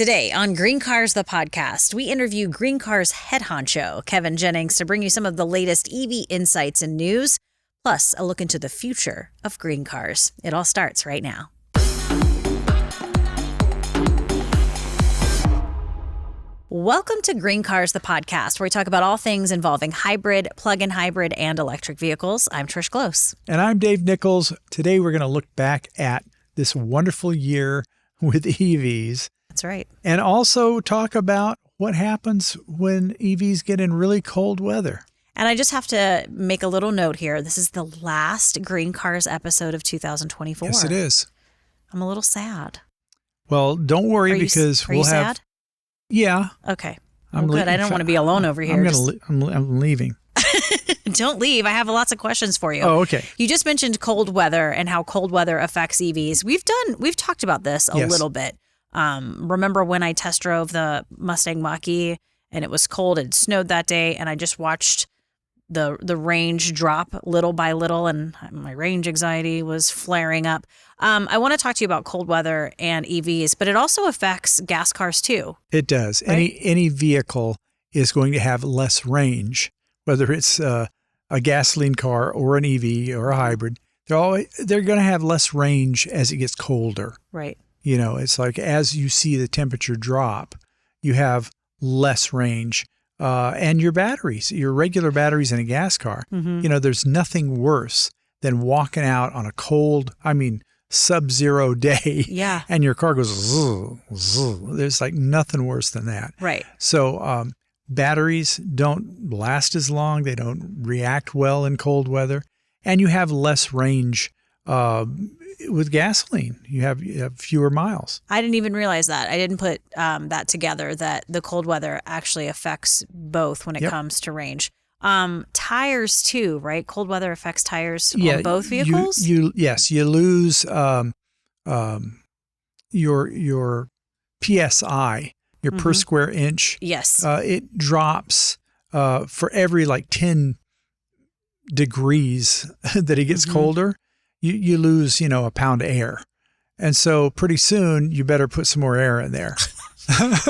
Today on GreenCars, the podcast, we interview GreenCars head honcho, Kevin Jennings, to bring you some of the latest EV insights and news, plus a look into the future of GreenCars. It all starts right now. Welcome to GreenCars, the podcast, where we talk about all things involving hybrid, plug-in hybrid, and electric vehicles. I'm Trish Close. And I'm Dave Nichols. Today we're going to look back at this wonderful year with EVs. That's right. And also talk about what happens when EVs get in really cold weather. And I just have to make a little note here. This is the last GreenCars episode of 2024. Yes, it is. I'm a little sad. Well, don't worry because we'll have... sad? Yeah. Okay. Well, good. I don't want to be alone over here. I'm leaving. Don't leave. I have lots of questions for you. Oh, okay. You just mentioned cold weather and how cold weather affects EVs. We've talked about this a little bit. Remember when I test drove the Mustang Mach-E and it was cold and snowed that day, and I just watched the range drop little by little, and my range anxiety was flaring up. I want to talk to you about cold weather and EVs, but it also affects gas cars too. It does. Right? Any vehicle is going to have less range, whether it's a gasoline car or an EV or a hybrid. They're going to have less range as it gets colder. Right. You know, it's like as you see the temperature drop, you have less range. And your batteries, your regular batteries in a gas car, you know, there's nothing worse than walking out on a cold, sub-zero day. Yeah. And your car goes, zzz, zzz. There's like nothing worse than that. Right. So batteries don't last as long. They don't react well in cold weather. And you have less range with gasoline. You have fewer miles. I didn't even realize that. I didn't put that together, that the cold weather actually affects both when it comes to range. Tires too, right? Cold weather affects tires on both vehicles? Yes, you lose your PSI, your per square inch. Yes. It drops for every 10 degrees that it gets colder. You lose, a pound of air. And so pretty soon you better put some more air in there.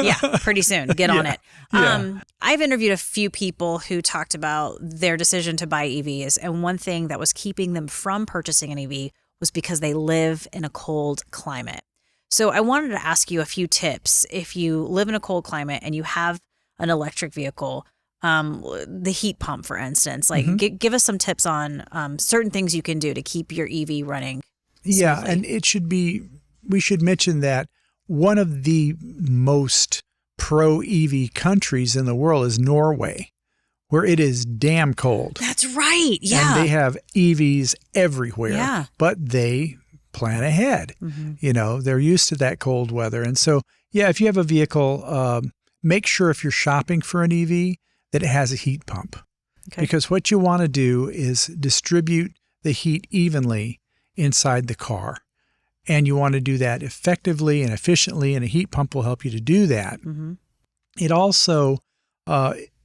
Yeah, pretty soon. Get on it. I've interviewed a few people who talked about their decision to buy EVs. And one thing that was keeping them from purchasing an EV was because they live in a cold climate. So I wanted to ask you a few tips. If you live in a cold climate and you have an electric vehicle, the heat pump, for instance, give us some tips on certain things you can do to keep your EV running smoothly. Yeah, and we should mention that one of the most pro-EV countries in the world is Norway, where it is damn cold. That's right, yeah. And they have EVs everywhere, yeah. But they plan ahead. They're used to that cold weather. And so, if you have a vehicle, make sure if you're shopping for an EV, that it has a heat pump. Okay. Because what you want to do is distribute the heat evenly inside the car. And you want to do that effectively and efficiently, and a heat pump will help you to do that. It also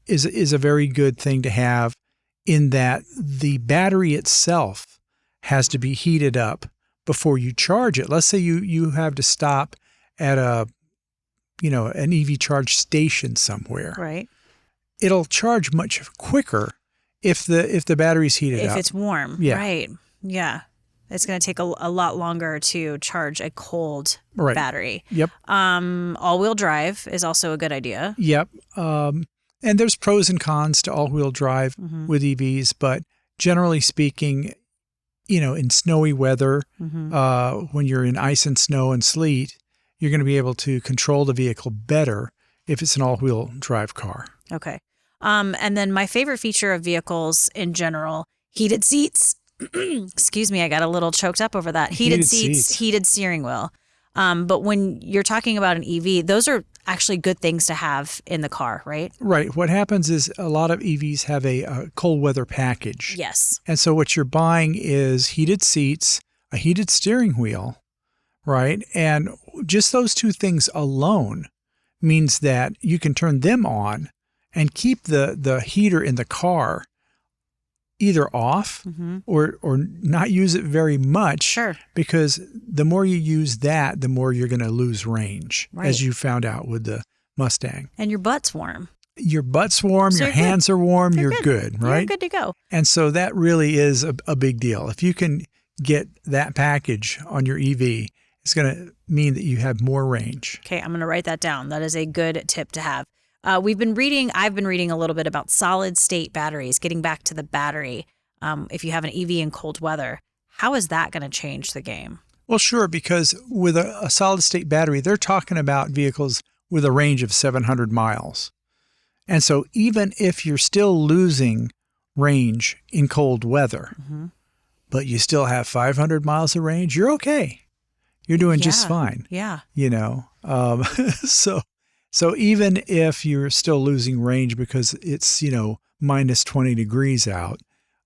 is a very good thing to have in that the battery itself has to be heated up before you charge it. Let's say you have to stop at an EV charge station somewhere. Right. It'll charge much quicker if the battery's heated up. If it's warm. Yeah. Right. Yeah. It's going to take a lot longer to charge a cold battery. Yep. All-wheel drive is also a good idea. Yep. And there's pros and cons to all-wheel drive with EVs, but generally speaking, in snowy weather, when you're in ice and snow and sleet, you're going to be able to control the vehicle better if it's an all-wheel drive car. Okay. And then my favorite feature of vehicles in general, heated seats. Excuse me, I got a little choked up over that. Heated seats, heated steering wheel. But when you're talking about an EV, those are actually good things to have in the car, right? Right. What happens is a lot of EVs have a cold weather package. Yes. And so what you're buying is heated seats, a heated steering wheel, right? And just those two things alone means that you can turn them on and keep the heater in the car either off or not use it very much. Sure. Because the more you use that, the more you're going to lose range, Right. as you found out with the Mustang. And your butt's warm. Your butt's warm, So your hands are warm, you're good, right? You're good to go. And so that really is a big deal. If you can get that package on your EV, it's going to mean that you have more range. Okay, I'm going to write that down. That is a good tip to have. I've been reading a little bit about solid state batteries, getting back to the battery. If you have an EV in cold weather, how is that going to change the game? Well, sure, because with a solid state battery, they're talking about vehicles with a range of 700 miles. And so even if you're still losing range in cold weather, but you still have 500 miles of range, you're okay. You're doing just fine. Yeah. So even if you're still losing range because it's, minus 20 degrees out,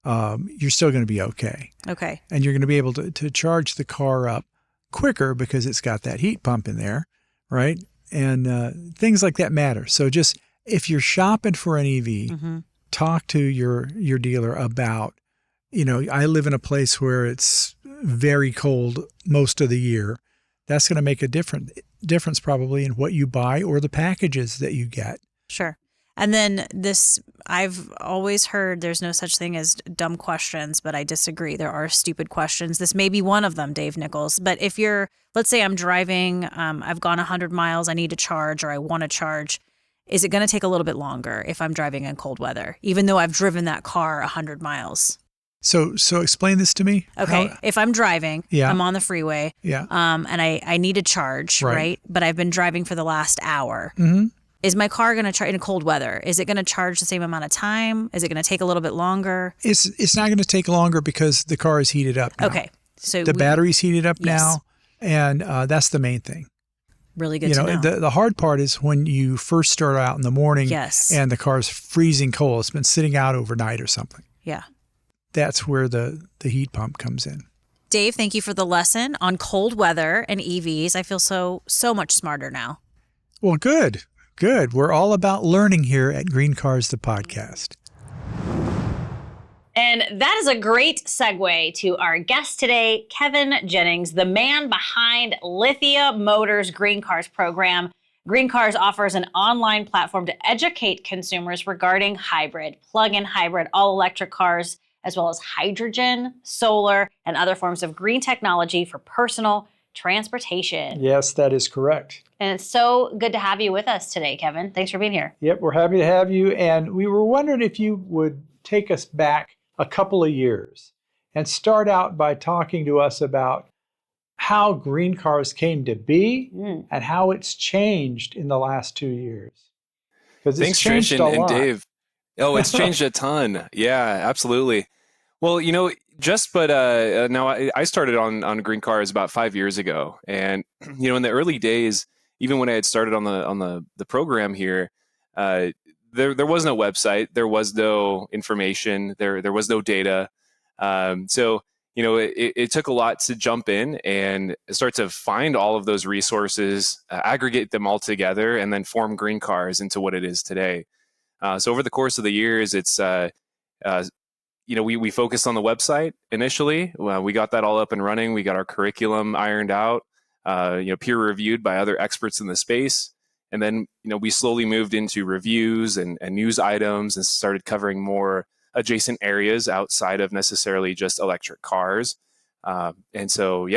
you're still going to be okay. Okay. And you're going to be able to charge the car up quicker because it's got that heat pump in there, right? And things like that matter. So just if you're shopping for an EV, talk to your dealer about, I live in a place where it's very cold most of the year. That's going to make a difference probably in what you buy or the packages that you get. Sure. And then I've always heard there's no such thing as dumb questions, but I disagree. There are stupid questions. This may be one of them, Dave Nichols. But if let's say I'm driving, I've gone 100 miles, I need to charge or I want to charge. Is it going to take a little bit longer if I'm driving in cold weather, even though I've driven that car 100 miles? So explain this to me. Okay. If I'm driving, I'm on the freeway, and I need to charge, right? But I've been driving for the last hour. Is my car going to charge in cold weather? Is it going to charge the same amount of time? Is it going to take a little bit longer? It's not going to take longer because the car is heated up now. Okay. So the battery's heated up now, and that's the main thing. Really good to know. The hard part is when you first start out in the morning and the car's freezing cold. It's been sitting out overnight or something. Yeah. That's where the heat pump comes in. Dave, thank you for the lesson on cold weather and EVs. I feel so much smarter now. Well, good. We're all about learning here at GreenCars, the podcast. And that is a great segue to our guest today, Kevin Jennings, the man behind Lithia Motors GreenCars program. GreenCars offers an online platform to educate consumers regarding hybrid, plug-in hybrid, all-electric cars, as well as hydrogen, solar, and other forms of green technology for personal transportation. Yes, that is correct. And it's so good to have you with us today, Kevin. Thanks for being here. Yep, we're happy to have you. And we were wondering if you would take us back a couple of years and start out by talking to us about how GreenCars came to be and how it's changed in the last 2 years. Because it's changed a lot. Thanks, Trish and Dave. Oh, it's changed a ton. Yeah, absolutely. Well, now I started on GreenCars about 5 years ago, and in the early days, even when I had started on the program here, there was no website, there was no information, there was no data. So it took a lot to jump in and start to find all of those resources, aggregate them all together, and then form GreenCars into what it is today. So over the course of the years, it's we focused on the website initially. We got that all up and running. We got our curriculum ironed out, peer reviewed by other experts in the space. And then, we slowly moved into reviews and news items and started covering more adjacent areas outside of necessarily just electric cars. We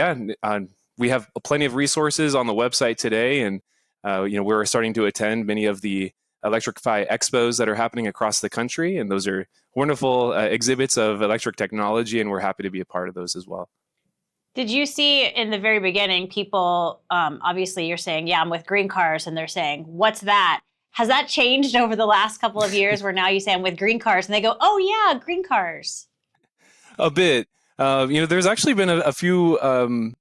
have plenty of resources on the website today. And, we're starting to attend many of the Electrify Expos that are happening across the country. And those are wonderful exhibits of electric technology. And we're happy to be a part of those as well. Did you see in the very beginning, people, obviously you're saying, I'm with GreenCars, and they're saying, what's that? Has that changed over the last couple of years where now you say I'm with GreenCars and they go, oh yeah, GreenCars? A bit. There's actually been a few other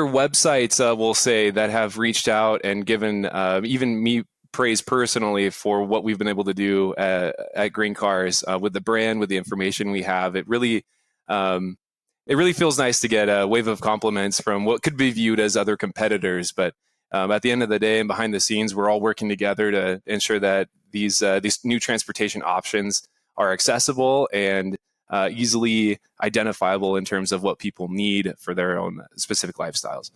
websites, we'll say, that have reached out and given even me praise personally for what we've been able to do at GreenCars with the brand, with the information we have. It really feels nice to get a wave of compliments from what could be viewed as other competitors. But at the end of the day and behind the scenes, we're all working together to ensure that these new transportation options are accessible and easily identifiable in terms of what people need for their own specific lifestyles.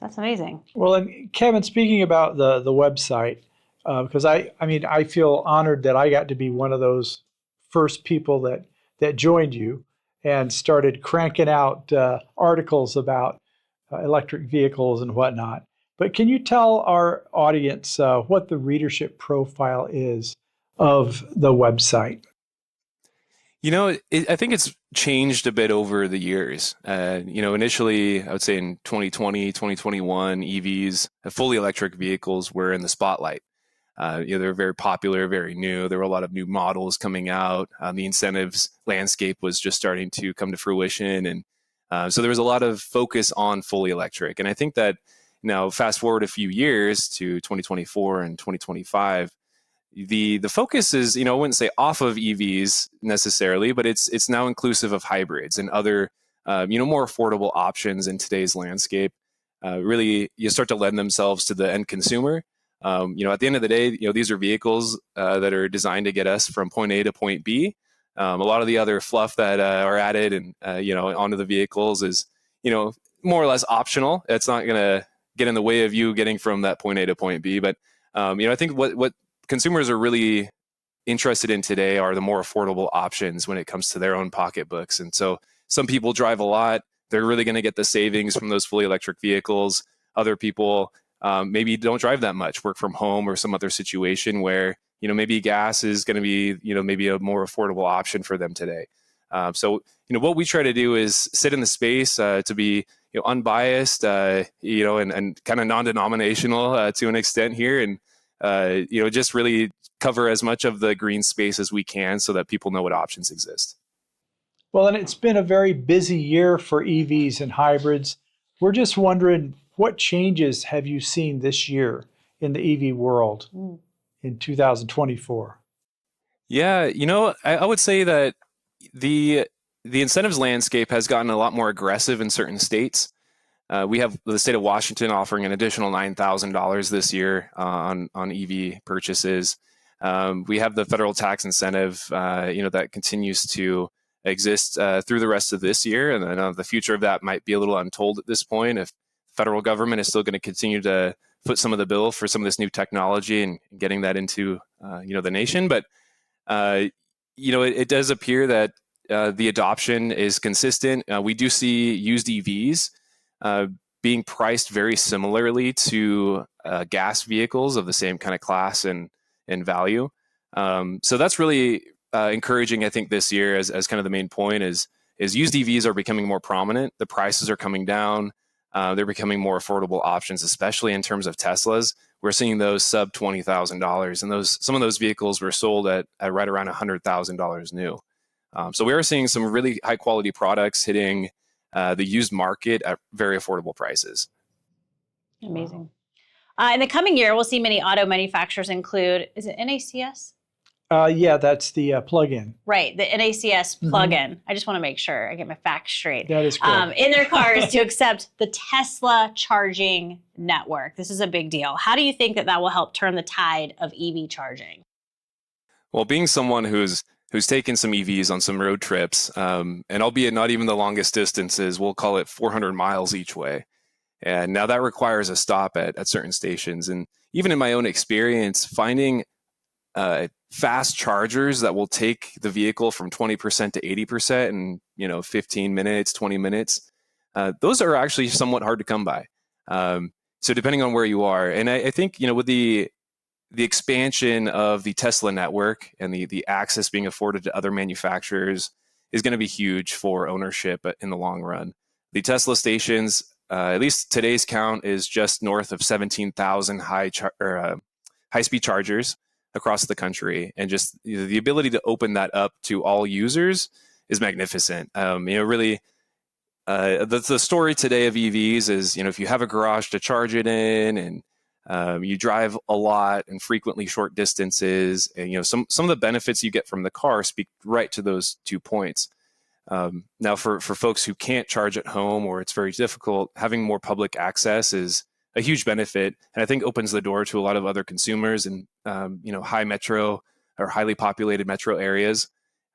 That's amazing. Well, and Kevin, speaking about the website, because I feel honored that I got to be one of those first people that joined you and started cranking out articles about electric vehicles and whatnot. But can you tell our audience what the readership profile is of the website? I think it's changed a bit over the years. Initially, I would say in 2020, 2021, EVs, fully electric vehicles were in the spotlight. They were very popular, very new. There were a lot of new models coming out. The incentives landscape was just starting to come to fruition. And so there was a lot of focus on fully electric. And I think that now, fast forward a few years to 2024 and 2025, the focus is, I wouldn't say off of EVs necessarily, but it's now inclusive of hybrids and other, more affordable options in today's landscape. Really, you start to lend themselves to the end consumer. At the end of the day, these are vehicles that are designed to get us from point A to point B. A lot of the other fluff that are added and onto the vehicles is, more or less optional. It's not going to get in the way of you getting from that point A to point B. But I think what consumers are really interested in today are the more affordable options when it comes to their own pocketbooks. And so some people drive a lot. They're really going to get the savings from those fully electric vehicles. Other people maybe don't drive that much, work from home or some other situation where, maybe gas is going to be, maybe a more affordable option for them today. So what we try to do is sit in the space to be unbiased, and kind of non-denominational to an extent here. And just really cover as much of the green space as we can so that people know what options exist. Well, and it's been a very busy year for EVs and hybrids. We're just wondering, what changes have you seen this year in the EV world in 2024? Yeah, I would say that the incentives landscape has gotten a lot more aggressive in certain states. We have the state of Washington offering an additional $9,000 this year on EV purchases. We have the federal tax incentive, that continues to exist through the rest of this year, and then the future of that might be a little untold at this point. If the federal government is still going to continue to foot some of the bill for some of this new technology and getting that into the nation, but it does appear that the adoption is consistent. We do see used EVs being priced very similarly to gas vehicles of the same kind of class and value. So that's really encouraging, I think, this year as kind of the main point is used EVs are becoming more prominent. The prices are coming down. They're becoming more affordable options, especially in terms of Teslas. We're seeing those sub $20,000, and some of those vehicles were sold at right around $100,000 new. So we are seeing some really high quality products hitting the used market at very affordable prices. Amazing. In the coming year, we'll see many auto manufacturers include, is it NACS? Yeah, that's the plug-in. Right, the NACS plug-in. Mm-hmm. I just want to make sure I get my facts straight. That is correct. In their cars to accept the Tesla charging network. This is a big deal. How do you think that will help turn the tide of EV charging? Well, being someone who's taken some EVs on some road trips, and albeit not even the longest distances, we'll call it 400 miles each way. And now that requires a stop at certain stations. And even in my own experience, finding fast chargers that will take the vehicle from 20% to 80% in 15 minutes, 20 minutes, those are actually somewhat hard to come by. So depending on where you are, and I think with the expansion of the Tesla network and the access being afforded to other manufacturers is going to be huge for ownership in the long run. The Tesla stations, at least today's count, is just north of 17,000 high-speed chargers across the country, and just the ability to open that up to all users is magnificent. Really, the story today of EVs is, if you have a garage to charge it in, and you drive a lot and frequently short distances, and some of the benefits you get from the car speak right to those 2 points. Now, for folks who can't charge at home or it's very difficult, having more public access is a huge benefit, and I think opens the door to a lot of other consumers in high metro or highly populated metro areas.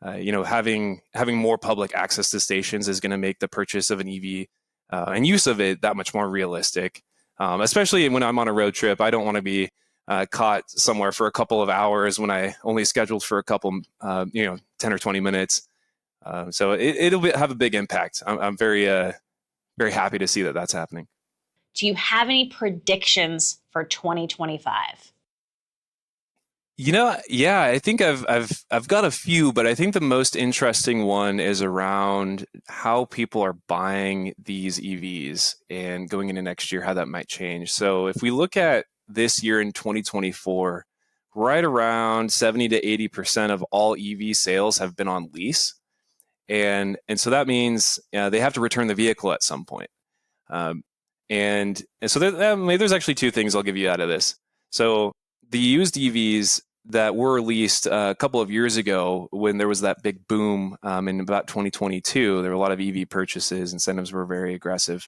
having more public access to stations is going to make the purchase of an EV and use of it that much more realistic. Especially when I'm on a road trip, I don't want to be caught somewhere for a couple of hours when I only scheduled for a couple, 10 or 20 minutes. So it'll have a big impact. I'm very, very happy to see that that's happening. Do you have any predictions for 2025? Yeah, I think I've got a few, but I think the most interesting one is around how people are buying these EVs and going into next year, how that might change. So if we look at this year in 2024, right around 70 to 80% of all EV sales have been on lease. And so that means they have to return the vehicle at some point. And so there's actually two things I'll give you out of this. So the used EVs that were released a couple of years ago, when there was that big boom in about 2022, there were a lot of EV purchases. Incentives were very aggressive.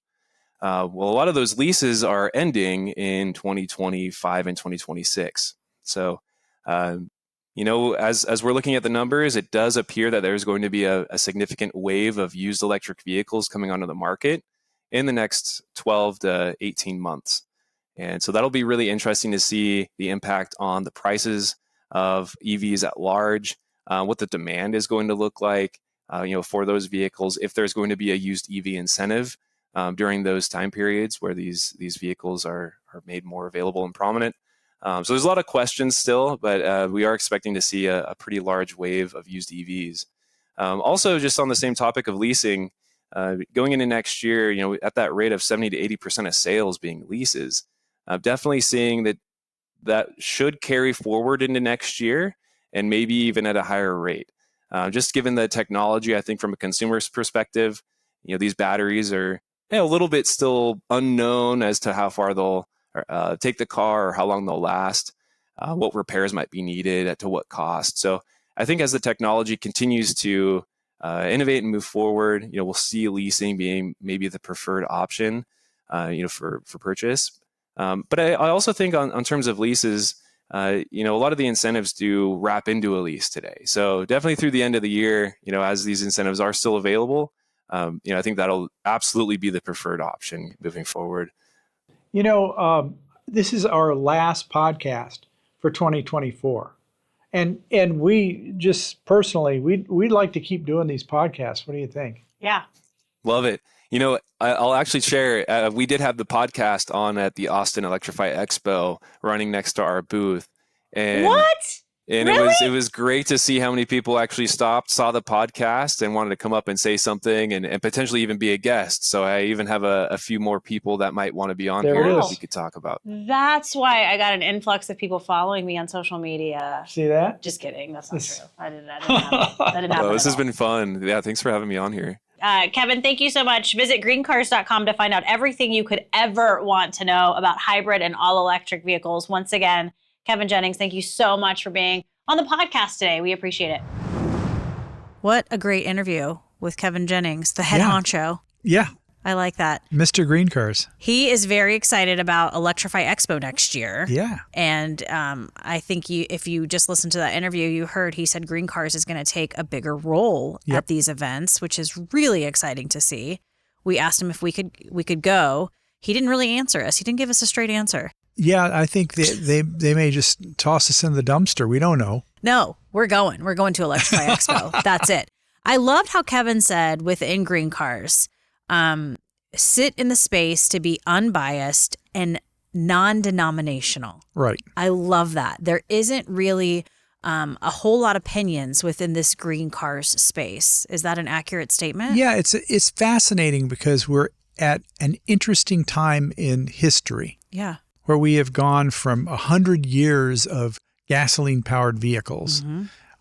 Well, a lot of those leases are ending in 2025 and 2026. So, as we're looking at the numbers, it does appear that there's going to be a significant wave of used electric vehicles coming onto the market in the next 12 to 18 months. And so that'll be really interesting to see the impact on the prices of EVs at large, what the demand is going to look like, for those vehicles, if there's going to be a used EV incentive during those time periods where these vehicles are made more available and prominent. So there's a lot of questions still, but we are expecting to see a pretty large wave of used EVs. Also, just on the same topic of leasing, going into next year, at that rate of 70 to 80% of sales being leases, definitely seeing that should carry forward into next year and maybe even at a higher rate. Just given the technology, I think from a consumer's perspective, these batteries are a little bit still unknown as to how far they'll take the car or how long they'll last, what repairs might be needed, to what cost. So I think as the technology continues to innovate and move forward, we'll see leasing being maybe the preferred option, for purchase. But I also think on terms of leases, a lot of the incentives do wrap into a lease today. So definitely through the end of the year, as these incentives are still available, I think that'll absolutely be the preferred option moving forward. This is our last podcast for 2024. And we just personally, we'd like to keep doing these podcasts. What do you think? Yeah. Love it. I'll actually share, we did have the podcast on at the Austin Electrify Expo running next to our booth. And What? And really? it was great to see how many people actually stopped, saw the podcast, and wanted to come up and say something and potentially even be a guest. So I even have a few more people that might want to be on There here it that is. we could talk about. That's why I got an influx of people following me on social media. See that? Just kidding. That's not true. That didn't happen. That didn't happen. Oh, this has been fun. Yeah, thanks for having me on here. Kevin, thank you so much. Visit greencars.com to find out everything you could ever want to know about hybrid and all-electric vehicles. Once again, Kevin Jennings, thank you so much for being on the podcast today. We appreciate it. What a great interview with Kevin Jennings, the head honcho. Yeah. I like that. Mr. GreenCars. He is very excited about Electrify Expo next year. Yeah. And I think if you just listened to that interview, you heard he said GreenCars is going to take a bigger role at these events, which is really exciting to see. We asked him if we could go. He didn't really answer us. He didn't give us a straight answer. Yeah, I think they may just toss us in the dumpster. We don't know. No, we're going. We're going to Electrify Expo. That's it. I loved how Kevin said within GreenCars, sit in the space to be unbiased and non-denominational. Right. I love that. There isn't really a whole lot of opinions within this GreenCars space. Is that an accurate statement? Yeah, it's fascinating because we're at an interesting time in history. Yeah. Where we have gone from 100 years of gasoline-powered vehicles,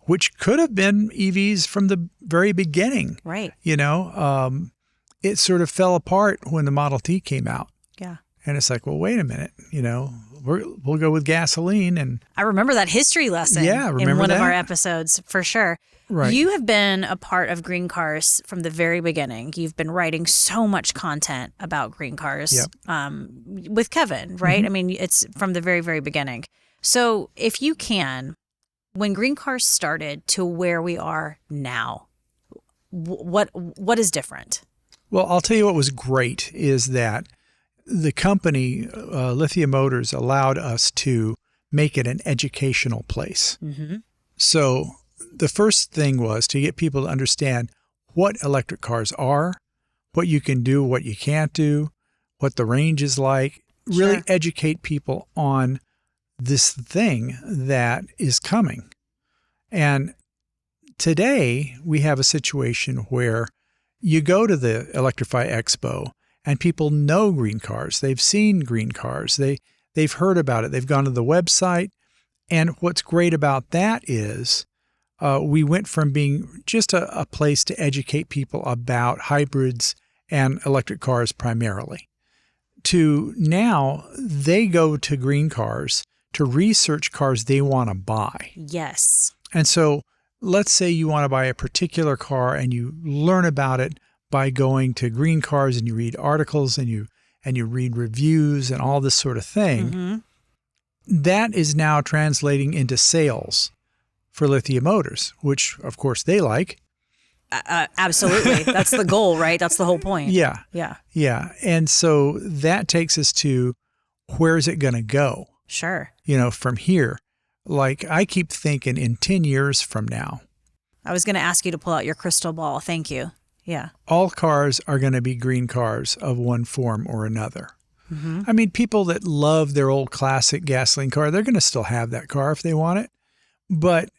which could have been EVs from the very beginning. Right. It sort of fell apart when the Model T came out. Yeah. And it's like, well, wait a minute, we'll go with gasoline. And I remember that history lesson in one of our episodes for sure. Right. You have been a part of GreenCars from the very beginning. You've been writing so much content about GreenCars with Kevin, right? I mean, it's from the very, very beginning. So if you can, When GreenCars started to where we are now, what is different? Well, I'll tell you what was great is that the company, Lithia Motors, allowed us to make it an educational place. Mm-hmm. So the first thing was to get people to understand what electric cars are, what you can do, what you can't do, what the range is like, really educate people on this thing that is coming. And today we have a situation where you go to the Electrify Expo and people know GreenCars. They've seen GreenCars. They've heard about it. They've gone to the website. And what's great about that is we went from being just a place to educate people about hybrids and electric cars primarily, to now they go to GreenCars to research cars they want to buy. Yes. And so let's say you want to buy a particular car and you learn about it by going to GreenCars and you read articles and you read reviews and all this sort of thing. Mm-hmm. That is now translating into sales for Lithia Motors, which of course they like. Absolutely. That's the goal, right? That's the whole point. Yeah. Yeah. Yeah. And so that takes us to where's it going to go? Sure. From here. Like I keep thinking in 10 years from now. I was going to ask you to pull out your crystal ball. Thank you. Yeah. All cars are going to be GreenCars of one form or another. Mm-hmm. I mean, people that love their old classic gasoline car, they're going to still have that car if they want it. But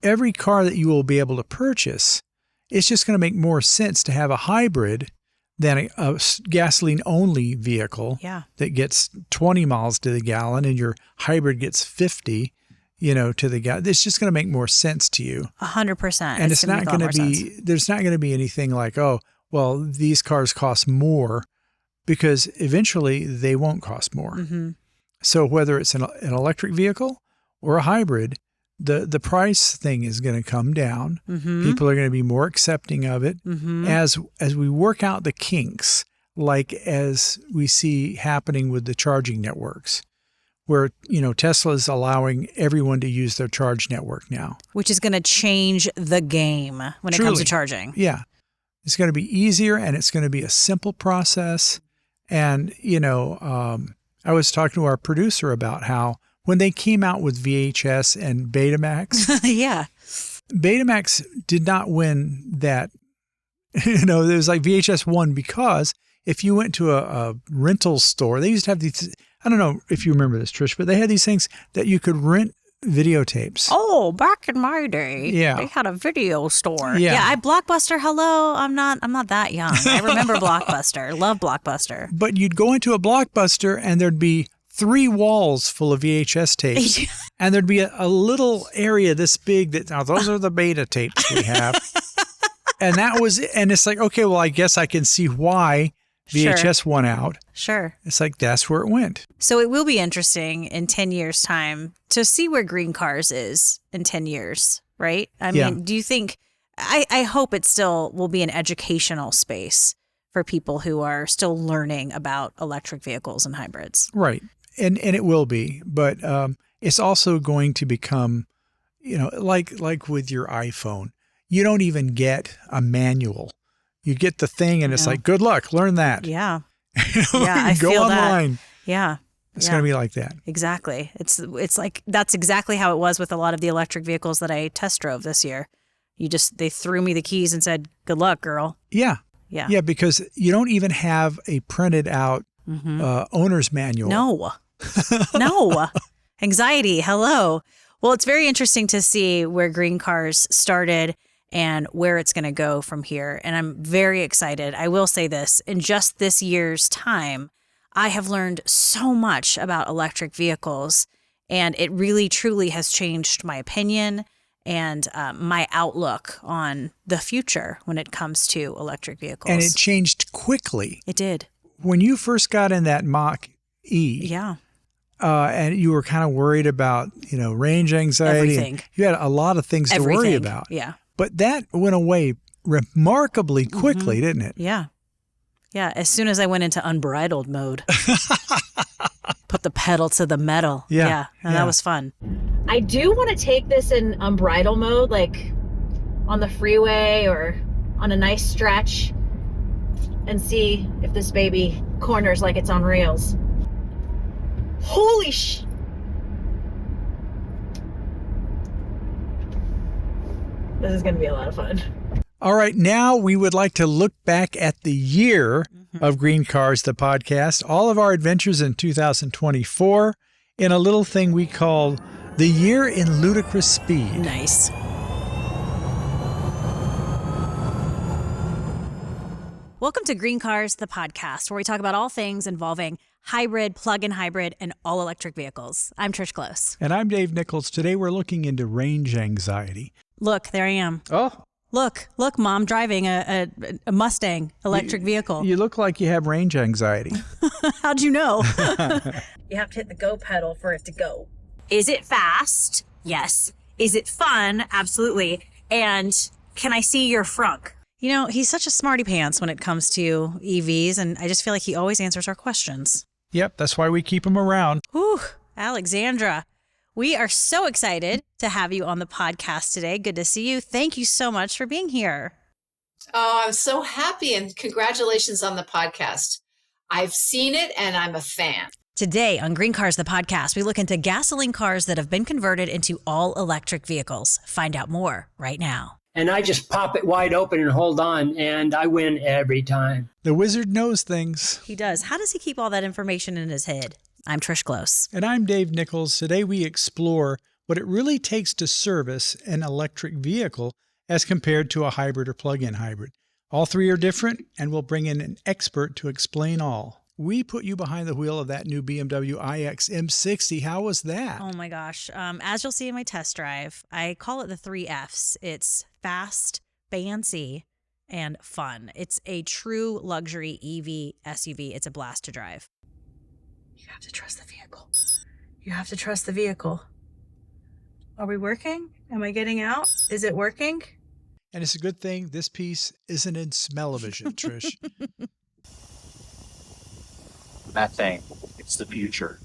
every car that you will be able to purchase, it's just going to make more sense to have a hybrid than a gasoline-only vehicle that gets 20 miles to the gallon and your hybrid gets 50, to the gallon. It's just going to make more sense to you. 100%. And it's not going to be, there's not going to be anything like, oh, well, these cars cost more, because eventually they won't cost more. Mm-hmm. So whether it's an electric vehicle or a hybrid, the price thing is going to come down. Mm-hmm. People are going to be more accepting of it Mm-hmm. as we work out the kinks, like as we see happening with the charging networks, where Tesla is allowing everyone to use their charge network now, which is going to change the game when it comes to charging. Yeah, it's going to be easier and it's going to be a simple process. And I was talking to our producer about how when they came out with VHS and Betamax, yeah, Betamax did not win that. It was like VHS won because if you went to a rental store, they used to have these, I don't know if you remember this, Trish, but they had these things that you could rent videotapes. Oh, back in my day, they had a video store. Yeah, Blockbuster. Hello, I'm not that young. I remember Blockbuster. Love Blockbuster. But you'd go into a Blockbuster and there'd be 3 walls full of VHS tapes, and there'd be a little area this big that those are the beta tapes we have, and it's like, okay, well, I guess I can see why VHS won out. Sure. It's like that's where it went. So it will be interesting in 10 years' time to see where GreenCars is in 10 years, right? I mean, do you think, I hope it still will be an educational space for people who are still learning about electric vehicles and hybrids. Right. And it will be, but it's also going to become, like with your iPhone, you don't even get a manual. You get the thing and it's like, good luck, learn that. Yeah. Yeah, I go feel online. that. Yeah. It's going to be like that. Exactly. It's like, that's exactly how it was with a lot of the electric vehicles that I test drove this year. They threw me the keys and said, good luck, girl. Yeah. Yeah. Yeah, because you don't even have a printed out owner's manual. No. No. Anxiety. Hello. Well, it's very interesting to see where GreenCars started and where it's going to go from here. And I'm very excited. I will say this, in just this year's time, I have learned so much about electric vehicles, and it really, truly has changed my opinion and my outlook on the future when it comes to electric vehicles. And it changed quickly. It did. When you first got in that Mach-E, and you were kind of worried about, range anxiety. Everything. You had a lot of things to worry about. Yeah. But that went away remarkably quickly, didn't it? Yeah. Yeah. As soon as I went into unbridled mode, put the pedal to the metal. Yeah. And that was fun. I do want to take this in unbridled mode, like on the freeway or on a nice stretch, and see if this baby corners like it's on rails. Holy sh... This is going to be a lot of fun. All right, now we would like to look back at the year of GreenCars, the podcast, all of our adventures in 2024, in a little thing we call the year in ludicrous speed. Nice. Welcome to GreenCars, the podcast, where we talk about all things involving hybrid, plug-in hybrid, and all-electric vehicles. I'm Trish Close. And I'm Dave Nichols. Today we're looking into range anxiety. Look, there I am. Oh. Look, Mom, driving a Mustang electric vehicle. You look like you have range anxiety. How'd you know? You have to hit the go pedal for it to go. Is it fast? Yes. Is it fun? Absolutely. And can I see your frunk? You know, he's such a smarty pants when it comes to EVs, and I just feel like he always answers our questions. Yep, that's why we keep him around. Whew, Alexandra. We are so excited to have you on the podcast today. Good to see you. Thank you so much for being here. Oh, I'm so happy, and congratulations on the podcast. I've seen it and I'm a fan. Today on GreenCars, the podcast, we look into gasoline cars that have been converted into all-electric vehicles. Find out more right now. And I just pop it wide open and hold on, and I win every time. The wizard knows things. He does. How does he keep all that information in his head? I'm Trish Close. And I'm Dave Nichols. Today we explore what it really takes to service an electric vehicle as compared to a hybrid or plug-in hybrid. All three are different, and we'll bring in an expert to explain all. We put you behind the wheel of that new BMW iX M60. How was that? Oh my gosh. As you'll see in my test drive, I call it the 3 Fs. It's fast, fancy, and fun. It's a true luxury EV SUV. It's a blast to drive. You have to trust the vehicle. You have to trust the vehicle. Are we working? Am I getting out? Is it working? And it's a good thing this piece isn't in smell-o-vision, Trish. That thing, it's the future.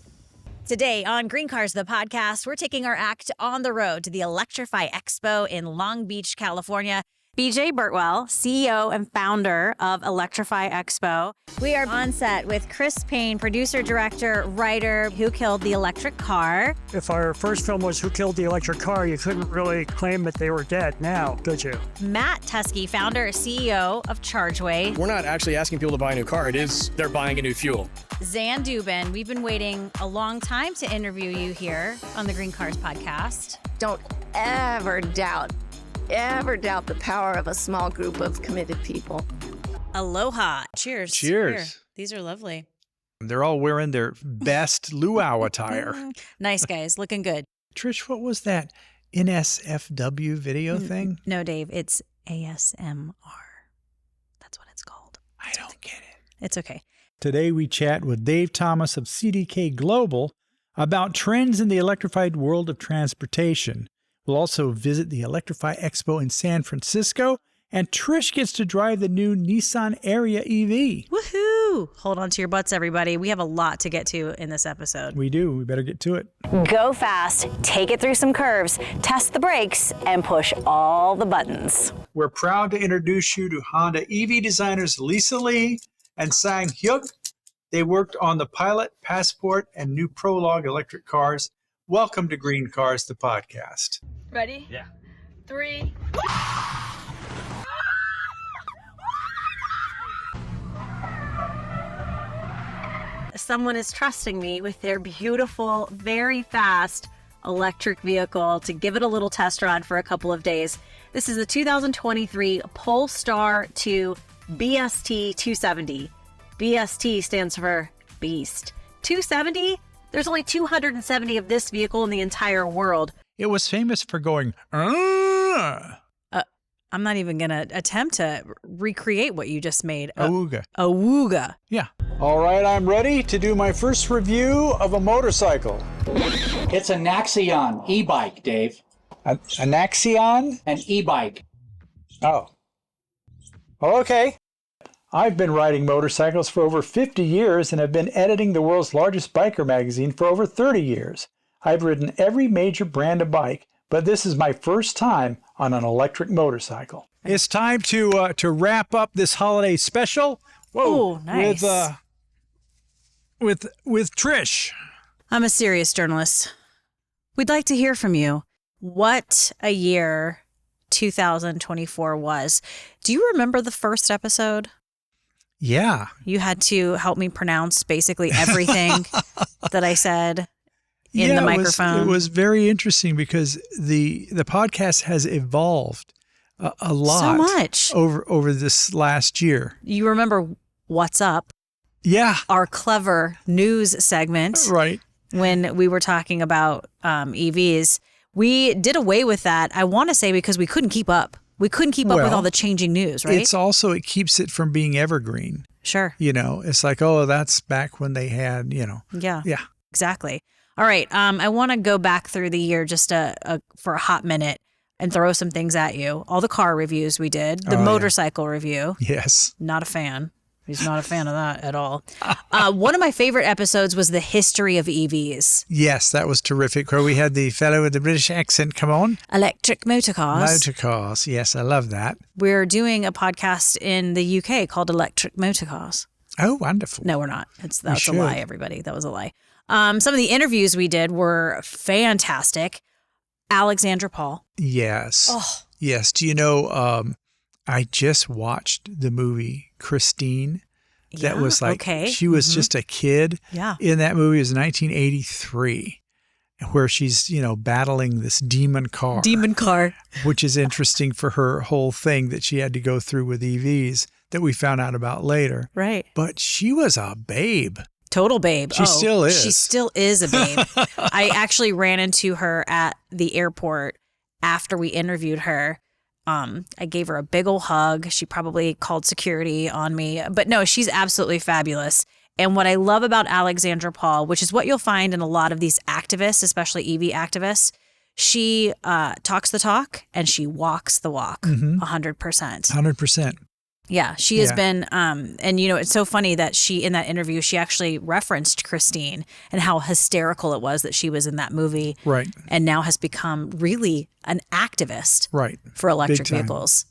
Today on GreenCars, the podcast, we're taking our act on the road to the Electrify Expo in Long Beach, California. BJ Birtwell, CEO and founder of Electrify Expo. We are on set with Chris Payne, producer, director, writer, Who Killed the Electric Car. If our first film was Who Killed the Electric Car, you couldn't really claim that they were dead now, could you? Matt Tusky, founder, CEO of ChargeWay. We're not actually asking people to buy a new car. It is they're buying a new fuel. Zan Dubin, we've been waiting a long time to interview you here on the GreenCars podcast. Don't ever doubt the power of a small group of committed people. Aloha. Cheers. Cheers. Here. These are lovely. They're all wearing their best luau attire. Nice, guys. Looking good. Trish, what was that NSFW video thing? No, Dave. It's ASMR. That's what it's called. I don't get it. It's okay. Today we chat with Dave Thomas of CDK Global about trends in the electrified world of transportation. We'll also visit the Electrify Expo in San Francisco, and Trish gets to drive the new Nissan Ariya EV. Woohoo! Hold on to your butts, everybody. We have a lot to get to in this episode. We do. We better get to it. Go fast, take it through some curves, test the brakes, and push all the buttons. We're proud to introduce you to Honda EV designers Lisa Lee and Sang Hyuk. They worked on the Pilot, Passport, and new Prologue electric cars. Welcome to GreenCars, the podcast. Ready? Yeah. 3. Someone is trusting me with their beautiful, very fast electric vehicle to give it a little test run for a couple of days. This is the 2023 Polestar 2 BST 270. BST stands for Beast. 270? There's only 270 of this vehicle in the entire world. It was famous for going, I'm not even going to attempt to recreate what you just made. Awooga. Awooga. Yeah. All right, I'm ready to do my first review of a motorcycle. It's a Naxion e-bike, Dave. A Naxion? An e-bike. Oh. Okay. I've been riding motorcycles for over 50 years and have been editing the world's largest biker magazine for over 30 years. I've ridden every major brand of bike, but this is my first time on an electric motorcycle. It's time to wrap up this holiday special. Whoa, nice. With Trish. I'm a serious journalist. We'd like to hear from you. What a year 2024 was. Do you remember the first episode? Yeah. You had to help me pronounce basically everything that I said in the microphone. It was very interesting because the podcast has evolved a lot. So much. Over this last year. You remember What's Up? Yeah. Our clever news segment. Right. When we were talking about EVs. We did away with that, I want to say, because we couldn't keep up. We couldn't keep up with all the changing news, right? It's also, it keeps it from being evergreen. Sure. It's like, oh, that's back when they had, Yeah. Yeah. Exactly. All right. I want to go back through the year just for a hot minute and throw some things at you. All the car reviews we did. The motorcycle review. Yes. Not a fan. He's not a fan of that at all. One of my favorite episodes was the history of EVs. Yes, that was terrific. Where we had the fellow with the British accent come on. Electric motorcars. Motorcars. Yes, I love that. We're doing a podcast in the UK called Electric Motorcars. Oh, wonderful. No, we're not. That's a lie, everybody. That was a lie. Some of the interviews we did were fantastic. Alexandra Paul. Yes. Oh. Yes. Do you know, I just watched the movie Christine. That was like, she was just a kid in that movie. It was 1983, where she's, battling this demon car. Which is interesting for her whole thing that she had to go through with EVs that we found out about later. Right. But she was a babe. Total babe. She still is. She still is a babe. I actually ran into her at the airport after we interviewed her. I gave her a big old hug. She probably called security on me. But no, she's absolutely fabulous. And what I love about Alexandra Paul, which is what you'll find in a lot of these activists, especially EV activists, she talks the talk and she walks the walk 100%. 100%. Yeah, she has been, and it's so funny that in that interview, she actually referenced Christine and how hysterical it was that she was in that movie. Right. And now has become really an activist for electric vehicles.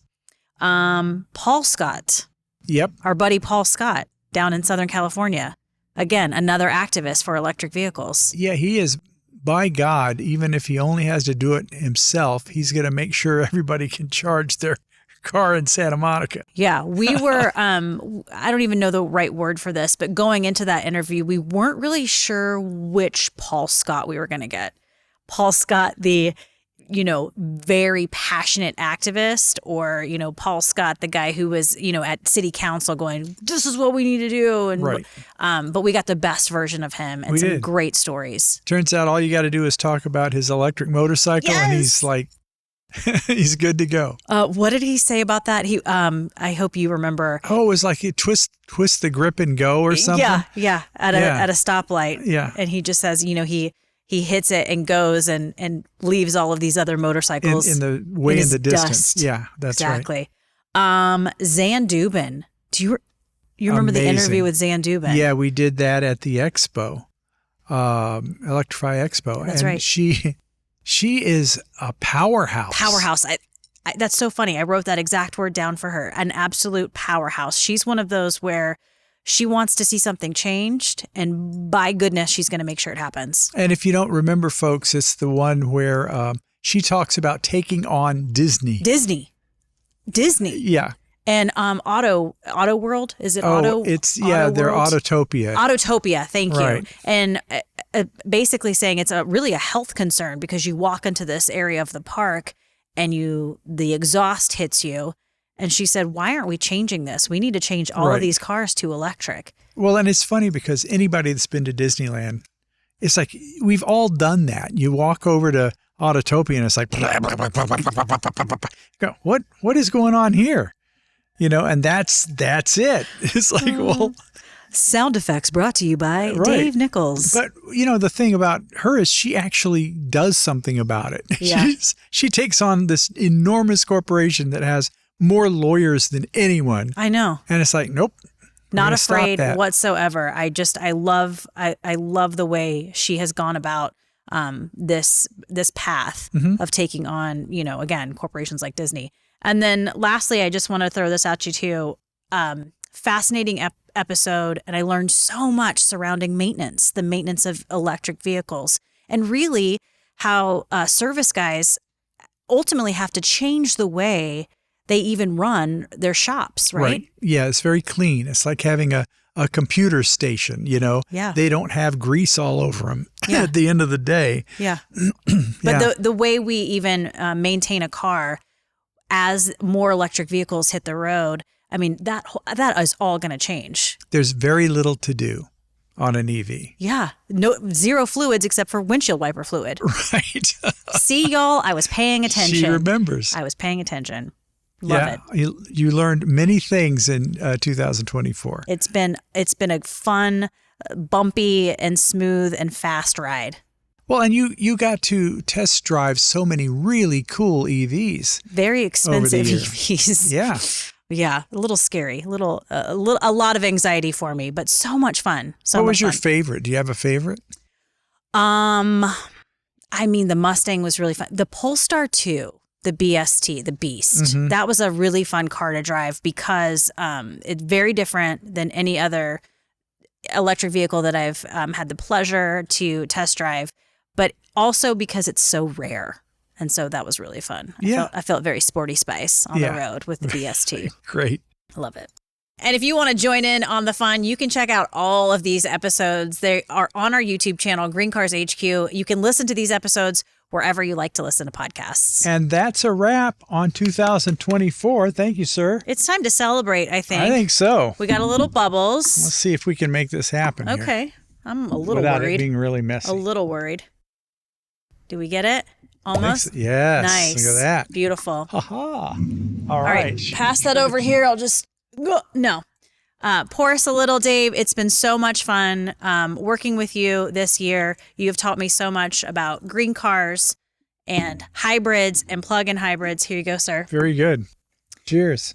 Paul Scott. Yep. Our buddy Paul Scott down in Southern California. Again, another activist for electric vehicles. Yeah, he is, by God, even if he only has to do it himself, he's going to make sure everybody can charge their car in Santa Monica. Yeah, we were, I don't even know the right word for this, but going into that interview, we weren't really sure which Paul Scott we were going to get. Paul Scott, the, very passionate activist, or, Paul Scott, the guy who was, at city council going, this is what we need to do. And, but we got the best version of him and some great stories. Turns out all you got to do is talk about his electric motorcycle and he's like, he's good to go. What did he say about that? I hope you remember. Oh, it was like he twist the grip and go or something. Yeah, at a stoplight. Yeah, and he just says, he hits it and goes and leaves all of these other motorcycles in the distance. Dust. Yeah, that's exactly. Right. Zan Dubin. Do you remember the interview with Zan Dubin? Yeah, we did that at the Expo, Electrify Expo. That's right. She is a powerhouse. Powerhouse. That's so funny. I wrote that exact word down for her. An absolute powerhouse. She's one of those where she wants to see something changed, and by goodness, she's going to make sure it happens. And if you don't remember, folks, it's the one where she talks about taking on Disney. Disney. Yeah. And Auto World, is it Auto? It's they're Autotopia. Autotopia, thank you. Right. And basically saying it's really a health concern because you walk into this area of the park and the exhaust hits you. And she said, why aren't we changing this? We need to change all of these cars to electric. Well, and it's funny because anybody that's been to Disneyland, it's like we've all done that. You walk over to Autotopia and it's like, what is going on here? And that's it. It's like, well. Sound effects brought to you by Dave Nichols. But, the thing about her is she actually does something about it. Yeah. She takes on this enormous corporation that has more lawyers than anyone. I know. And it's like, nope. Not afraid whatsoever. I love the way she has gone about this path of taking on, again, corporations like Disney. And then lastly, I just want to throw this at you too. Fascinating episode. And I learned so much surrounding maintenance, the maintenance of electric vehicles, and really how service guys ultimately have to change the way they even run their shops, right? Yeah, it's very clean. It's like having a computer station, Yeah. They don't have grease all over them at the end of the day. Yeah. But the way we even maintain a car as more electric vehicles hit the road, I mean, that is all going to change. There's very little to do on an EV. Yeah. Zero fluids except for windshield wiper fluid. Right. See, y'all, I was paying attention. She remembers. I was paying attention. Love it. You learned many things in 2024. It's been a fun, bumpy and smooth and fast ride. Well, and you got to test drive so many really cool EVs. Very expensive EVs. Yeah. Yeah, a little scary, a lot of anxiety for me, but so much fun. What was your favorite? Do you have a favorite? I mean, the Mustang was really fun. The Polestar 2, the BST, the Beast, that was a really fun car to drive because it's very different than any other electric vehicle that I've had the pleasure to test drive, but also because it's so rare. And so that was really fun. I felt very sporty spice on the road with the BST. Great. I love it. And if you want to join in on the fun, you can check out all of these episodes. They are on our YouTube channel, GreenCars HQ. You can listen to these episodes wherever you like to listen to podcasts. And that's a wrap on 2024. Thank you, sir. It's time to celebrate, I think. I think so. We got a little bubbles. Let's see if we can make this happen here. Okay. I'm a little without worried. It being really messy. A little worried. Do we get it? Almost? Yes. Nice. Look at that. Beautiful. Ha-ha. All right. Pass that over here. I'll just go. No. Pour us a little, Dave. It's been so much fun working with you this year. You have taught me so much about green cars and hybrids and plug-in hybrids. Here you go, sir. Very good. Cheers.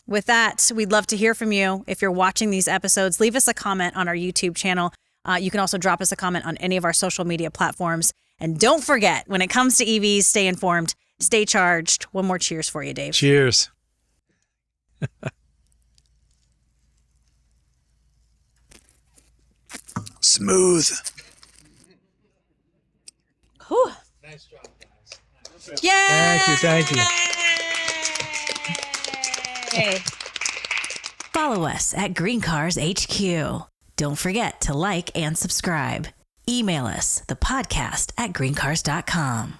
With that, we'd love to hear from you. If you're watching these episodes, leave us a comment on our YouTube channel. You can also drop us a comment on any of our social media platforms. And don't forget, when it comes to EVs, stay informed, stay charged. One more cheers for you, Dave. Cheers. Smooth. Whew. Nice job, guys. Yay! Thank you. Yay! Follow us at GreenCars HQ. Don't forget to like and subscribe. Email us, thepodcast@greencars.com.